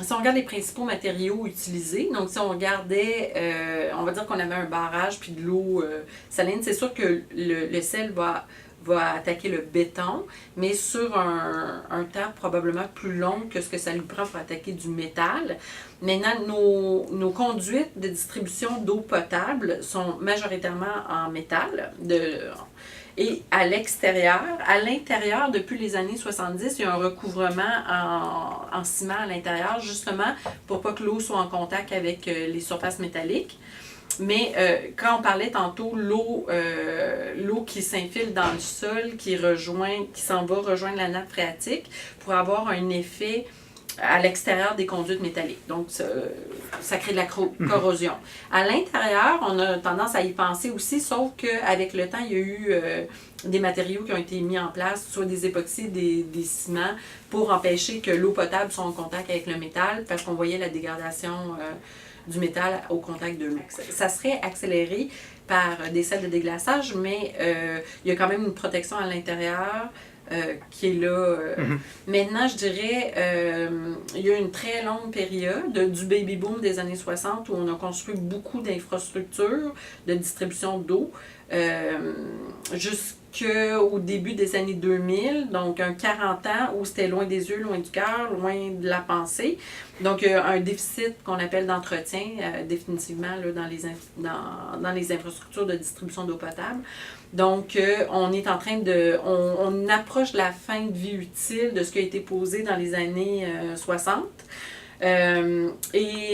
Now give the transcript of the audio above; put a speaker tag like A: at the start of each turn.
A: si on regarde les principaux matériaux utilisés, donc si on regardait, on va dire qu'on avait un barrage puis de l'eau saline, c'est sûr que le sel va attaquer le béton, mais sur un temps probablement plus long que ce que ça lui prend pour attaquer du métal. Maintenant, nos conduites de distribution d'eau potable sont majoritairement en métal. Et à l'intérieur, depuis les années 70, il y a un recouvrement en ciment à l'intérieur, justement pour pas que l'eau soit en contact avec les surfaces métalliques. Mais quand on parlait tantôt, l'eau qui s'infile dans le sol, qui s'en va rejoindre la nappe phréatique pour avoir un effet à l'extérieur des conduites métalliques. Donc, ça crée de la corrosion. À l'intérieur, on a tendance à y penser aussi, sauf qu'avec le temps, il y a eu des matériaux qui ont été mis en place, soit des époxys, des ciments, pour empêcher que l'eau potable soit en contact avec le métal, parce qu'on voyait la dégradation du métal au contact de l'eau. Ça serait accéléré par des sels de déglaçage, mais il y a quand même une protection à l'intérieur qui est là. Maintenant, je dirais, il y a une très longue période du baby-boom des années 60 où on a construit beaucoup d'infrastructures de distribution d'eau jusqu'au début des années 2000, donc un 40 ans où c'était loin des yeux, loin du cœur, loin de la pensée. Donc, il y a un déficit qu'on appelle d'entretien, définitivement, là, dans les infrastructures de distribution d'eau potable. Donc, on est en train on approche de la fin de vie utile de ce qui a été posé dans les années 60. Et